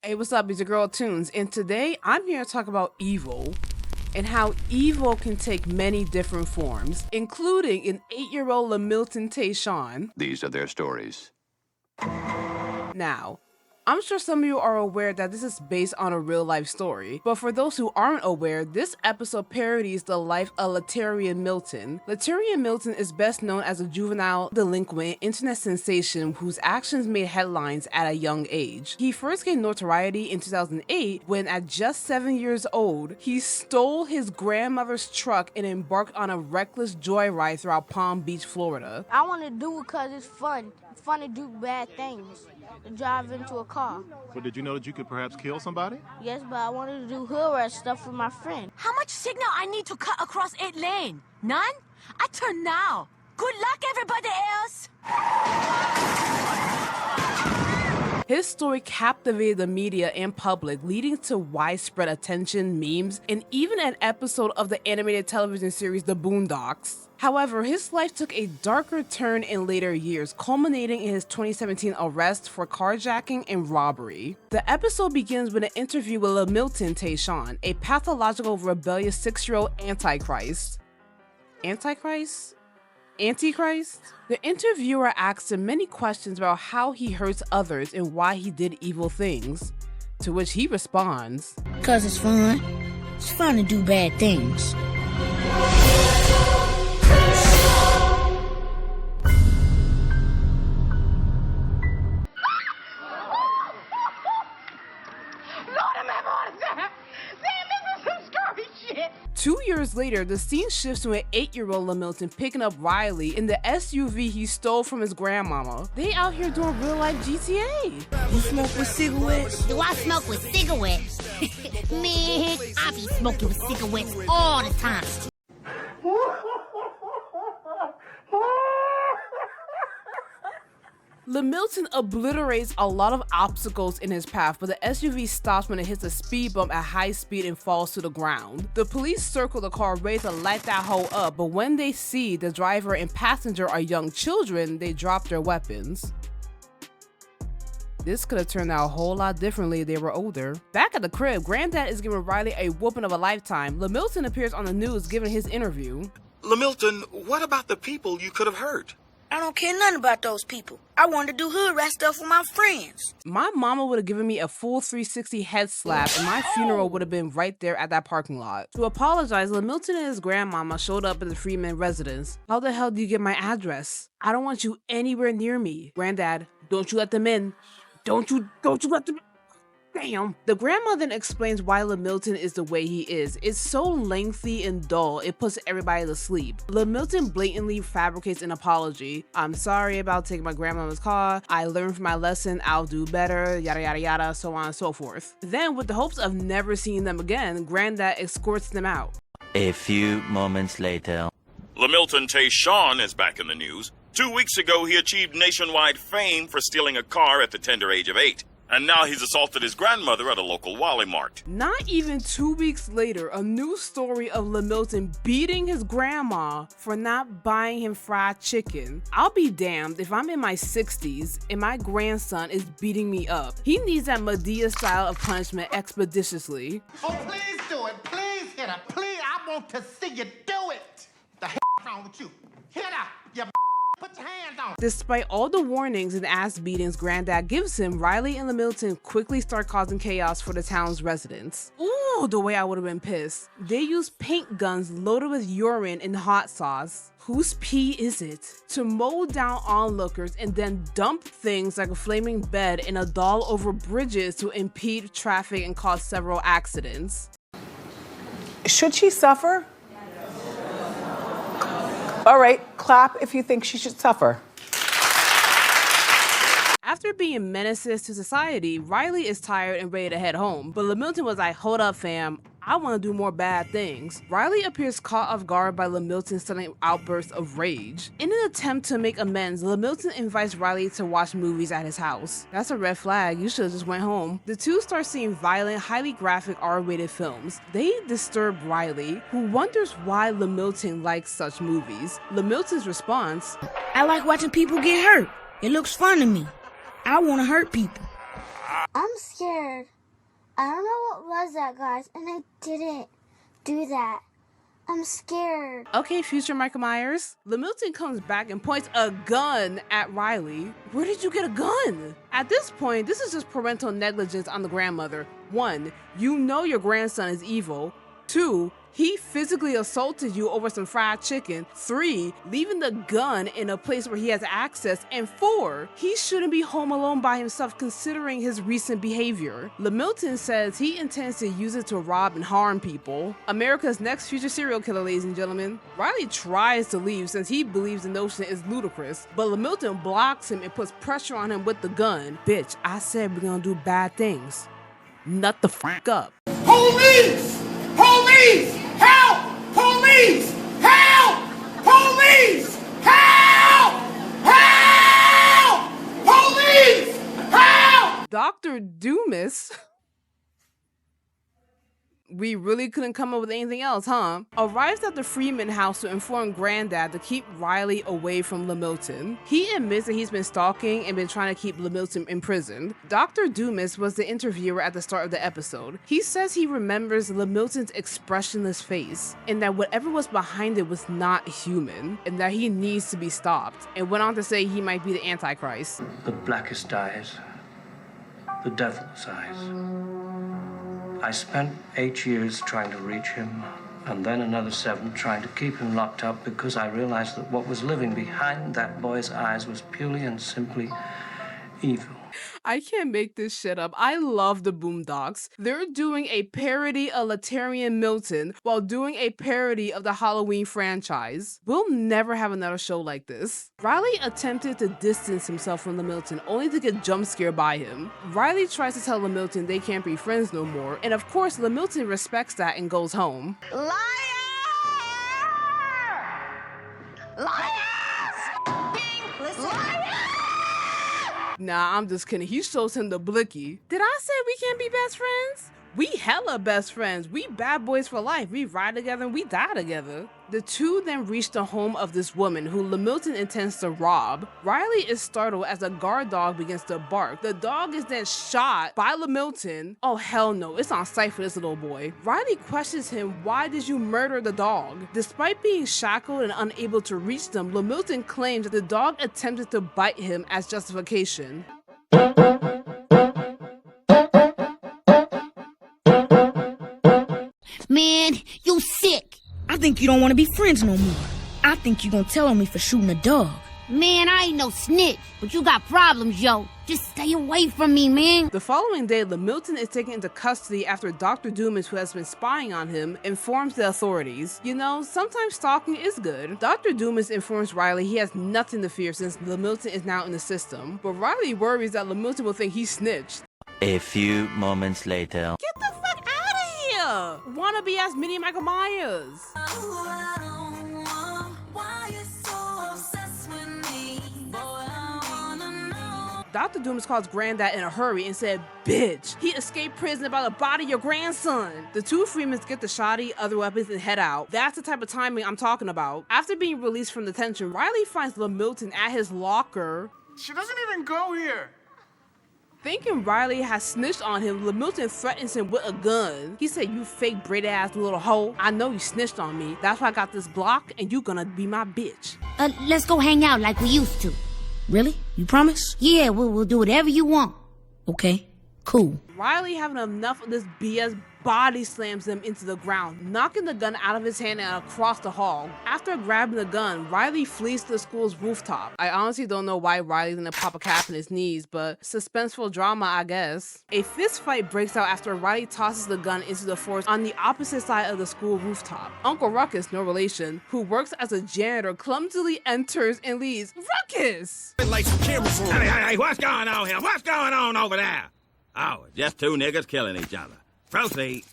Hey, what's up? It's your girl Tunes, and today I'm here to talk about evil and how evil can take many different forms, including an 8-year-old Lamilton Taeshawn. These are their stories. Now, I'm sure some of you are aware that this is based on a real-life story, but for those who aren't aware, this episode parodies the life of Latarian Milton. Latarian Milton is best known as a juvenile delinquent internet sensation whose actions made headlines at a young age. He first gained notoriety in 2008 when, at just 7 years old, he stole his grandmother's truck and embarked on a reckless joyride throughout Palm Beach, Florida. I want to do it because it's fun. It's fun to do bad things. To drive into a car. But did you know that you could perhaps kill somebody? Yes, but I wanted to do hood rat stuff with my friend. How much signal I need to cut across 8 lane? None? I turn now. Good luck, everybody else. His story captivated the media and public, leading to widespread attention, memes, and even an episode of the animated television series The Boondocks. However, his life took a darker turn in later years, culminating in his 2017 arrest for carjacking and robbery. The episode begins with an interview with Lamilton Taeshawn, a pathological, rebellious 6-year-old Antichrist. Antichrist? The interviewer asks him many questions about how he hurts others and why he did evil things, to which he responds, Because it's fun. It's fun to do bad things. Lord, I'm having a Damn, this is some scary shit. 2 years later, the scene shifts to an 8-year-old Lamilton picking up Riley in the SUV he stole from his grandmama. They out here doing real-life GTA. You smoke with cigarettes? Do I smoke with cigarettes? Man, I be smoking with cigarettes all the time. Lamilton obliterates a lot of obstacles in his path, but the SUV stops when it hits a speed bump at high speed and falls to the ground. The police circle the car ready to light that hoe up, but when they see the driver and passenger are young children, they drop their weapons. This could have turned out a whole lot differently if they were older. Back at the crib, Granddad is giving Riley a whooping of a lifetime. Lamilton appears on the news giving his interview. Lamilton, what about the people you could have hurt? I don't care nothing about those people. I wanted to do hood rat stuff with my friends. My mama would have given me a full 360 head slap and my funeral would have been right there at that parking lot. To apologize, Lamilton and his grandmama showed up at the Freeman residence. How the hell do you get my address? I don't want you anywhere near me. Granddad, don't you let them in. Don't you let them in. Damn. The grandma then explains why Lamilton is the way he is. It's so lengthy and dull, it puts everybody to sleep. Lamilton blatantly fabricates an apology. I'm sorry about taking my grandmama's car. I learned from my lesson. I'll do better. Yada yada yada, so on and so forth. Then, with the hopes of never seeing them again, Granddad escorts them out. A few moments later. Lamilton Taeshawn is back in the news. 2 weeks ago, he achieved nationwide fame for stealing a car at the tender age of 8. And now he's assaulted his grandmother at a local Wally Mart. Not even 2 weeks later, a new story of Lamilton beating his grandma for not buying him fried chicken. I'll be damned if I'm in my 60s and my grandson is beating me up. He needs that Medea style of punishment expeditiously. Oh, please do it. Please hit her. Please, I want to see you do it. The hell wrong with you? Hit her, you Put your hands on. Despite all the warnings and ass beatings Granddad gives him, Riley and Lamilton quickly start causing chaos for the town's residents. Ooh, the way I would have been pissed. They use paint guns loaded with urine and hot sauce. Whose pee is it? To mow down onlookers and then dump things like a flaming bed and a doll over bridges to impede traffic and cause several accidents. Should she suffer? All right, clap if you think she should suffer. After being menaces to society, Riley is tired and ready to head home. But Lamilton was like, hold up fam, I want to do more bad things. Riley appears caught off guard by Lamilton's sudden outburst of rage. In an attempt to make amends, Lamilton invites Riley to watch movies at his house. That's a red flag, you should have just went home. The two start seeing violent, highly graphic R-rated films. They disturb Riley, who wonders why Lamilton likes such movies. Lamilton's response, I like watching people get hurt. It looks fun to me. I want to hurt people. I'm scared. I don't know what was that, guys, and I didn't do that. I'm scared. Okay, future Michael Myers. Lamilton comes back and points a gun at Riley. Where did you get a gun? At this point, this is just parental negligence on the grandmother. 1, you know your grandson is evil. 2, he physically assaulted you over some fried chicken. 3, leaving the gun in a place where he has access. And 4, he shouldn't be home alone by himself considering his recent behavior. Lamilton says he intends to use it to rob and harm people. America's next future serial killer, ladies and gentlemen. Riley tries to leave since he believes the notion is ludicrous, but Lamilton blocks him and puts pressure on him with the gun. Bitch, I said we're gonna do bad things. Nut the fuck up. Police! Police! Help! Police! Help! Police! Help! Help! Police! Help! Dr. Dumis. We really couldn't come up with anything else, huh? Arrives at the Freeman house to inform Granddad to keep Riley away from Lamilton. He admits that he's been stalking and been trying to keep Lamilton imprisoned. Dr. Dumis was the interviewer at the start of the episode. He says he remembers Lamilton's expressionless face and that whatever was behind it was not human and that he needs to be stopped, and went on to say he might be the Antichrist. The blackest eyes, the devil's eyes. I spent 8 years trying to reach him, and then another 7 trying to keep him locked up because I realized that what was living behind that boy's eyes was purely and simply evil. I can't make this shit up. I love the Boondocks. They're doing a parody of Latarian Milton while doing a parody of the Halloween franchise. We'll never have another show like this. Riley attempted to distance himself from Lamilton only to get jump scared by him. Riley tries to tell Lamilton they can't be friends no more, and of course Lamilton respects that and goes home. Liar! Liars! Liar! Nah, I'm just kidding. He shows him the blicky. Did I say we can't be best friends? We hella best friends. We bad boys for life. We ride together and we die together. The two then reach the home of this woman who Lamilton intends to rob. Riley is startled as a guard dog begins to bark. The dog is then shot by Lamilton. Oh hell no, it's on sight for this little boy. Riley questions him, why did you murder the dog? Despite being shackled and unable to reach them, Lamilton claims that the dog attempted to bite him as justification. Man, you sick. I think you don't want to be friends no more. I think you gonna tell on me for shooting a dog. Man, I ain't no snitch, but you got problems, yo. Just stay away from me, man. The following day, Lamilton is taken into custody after Dr. Dumis, who has been spying on him, informs the authorities. You know, sometimes stalking is good. Dr. Dumis informs Riley he has nothing to fear since Lamilton is now in the system, but Riley worries that Lamilton will think he snitched. A few moments later. Get the fuck out of here! Wannabe ass mini Michael Myers. Dr. Dumis calls Granddad in a hurry and said, bitch, he escaped prison about to body your grandson. The two Freemans get the shoddy, other weapons, and head out. That's the type of timing I'm talking about. After being released from detention, Riley finds Lamilton at his locker. She doesn't even go here. Thinking Riley has snitched on him, Lamilton threatens him with a gun. He said, you fake braid-ass little hoe. I know you snitched on me. That's why I got this block, and you gonna be my bitch. Let's go hang out like we used to. Really? You promise? Yeah, we'll do whatever you want. Okay, cool. Riley, having enough of this BS, body slams him into the ground, knocking the gun out of his hand and across the hall. After grabbing the gun, Riley flees to the school's rooftop. I honestly don't know why Riley's gonna pop a cap in his knees, but suspenseful drama, I guess. A fist fight breaks out after Riley tosses the gun into the forest on the opposite side of the school rooftop. Uncle Ruckus, no relation, who works as a janitor, clumsily enters and leaves. Ruckus! Hey, what's going on here? What's going on over there? Oh, just two niggas killing each other. Proceed.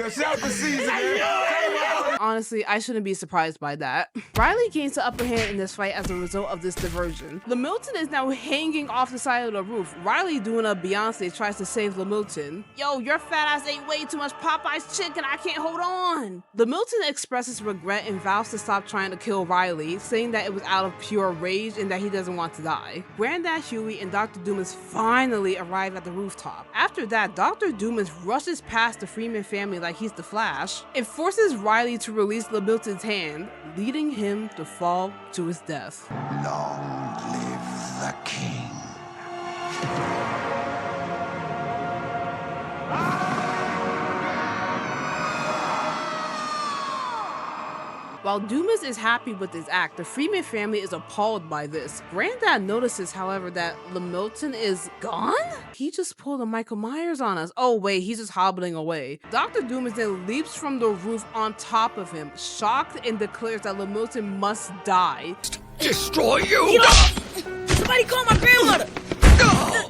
Shout the season, man. Honestly, I shouldn't be surprised by that. Riley gains the upper hand in this fight as a result of this diversion. Lamilton is now hanging off the side of the roof. Riley, doing a Beyonce, tries to save Lamilton. Yo, your fat ass ate way too much Popeye's chicken. I can't hold on. Lamilton expresses regret and vows to stop trying to kill Riley, saying that it was out of pure rage and that he doesn't want to die. Granddad Huey and Dr. Dumis finally arrive at the rooftop. After that, Dr. Dumis rushes past the Freeman family like he's the Flash. It forces Riley to release Lamilton's hand, leading him to fall to his death. Long live the king. While Dumis is happy with his act, the Freeman family is appalled by this. Granddad notices, however, that Lamilton is gone? He just pulled a Michael Myers on us. Oh wait, he's just hobbling away. Dr. Dumis then leaps from the roof on top of him, shocked, and declares that Lamilton must die. Destroy you! Somebody call my grandmother!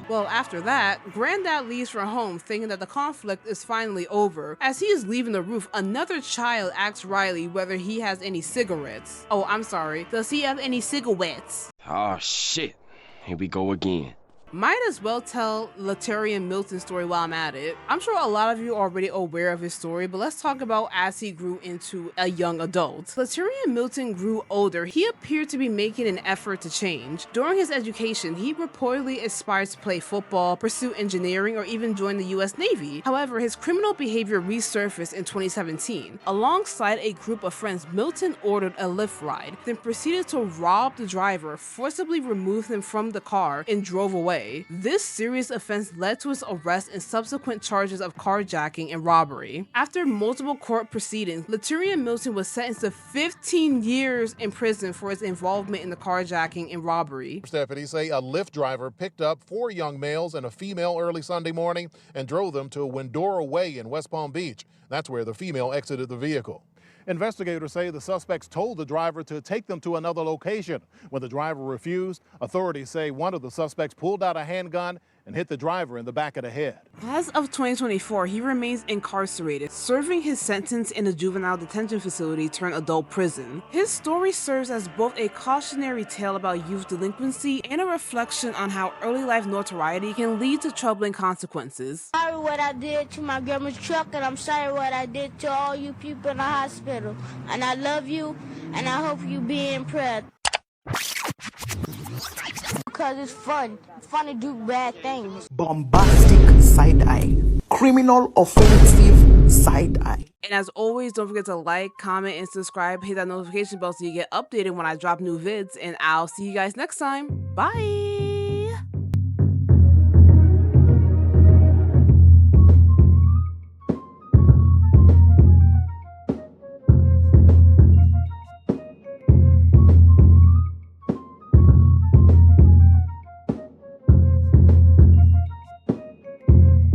Well, after that, Granddad leaves for home thinking that the conflict is finally over. As he is leaving the roof, another child asks Riley whether he has any cigarettes. Oh, I'm sorry. Does he have any cigarettes? Oh shit. Here we go again. Might as well tell Latarian Milton's story while I'm at it. I'm sure a lot of you are already aware of his story, but let's talk about as he grew into a young adult. Latarian Milton grew older. He appeared to be making an effort to change. During his education, he reportedly aspired to play football, pursue engineering, or even join the US Navy. However, his criminal behavior resurfaced in 2017. Alongside a group of friends, Milton ordered a Lyft ride, then proceeded to rob the driver, forcibly remove him from the car, and drove away. This serious offense led to his arrest and subsequent charges of carjacking and robbery. After multiple court proceedings, Latarian Milton was sentenced to 15 years in prison for his involvement in the carjacking and robbery. Deputies say a Lyft driver picked up 4 young males and a female early Sunday morning and drove them to Windora Way in West Palm Beach. That's where the female exited the vehicle. Investigators say the suspects told the driver to take them to another location. When the driver refused, authorities say one of the suspects pulled out a handgun and hit the driver in the back of the head. As of 2024, he remains incarcerated, serving his sentence in a juvenile detention facility turned adult prison. His story serves as both a cautionary tale about youth delinquency and a reflection on how early life notoriety can lead to troubling consequences. I'm sorry what I did to my grandma's truck, and I'm sorry what I did to all you people in the hospital. And I love you, and I hope you be in prayer. Because it's fun. It's fun to do bad things. Bombastic side-eye. Criminal offensive side-eye. And as always, don't forget to like, comment, and subscribe. Hit that notification bell so you get updated when I drop new vids. And I'll see you guys next time. Bye!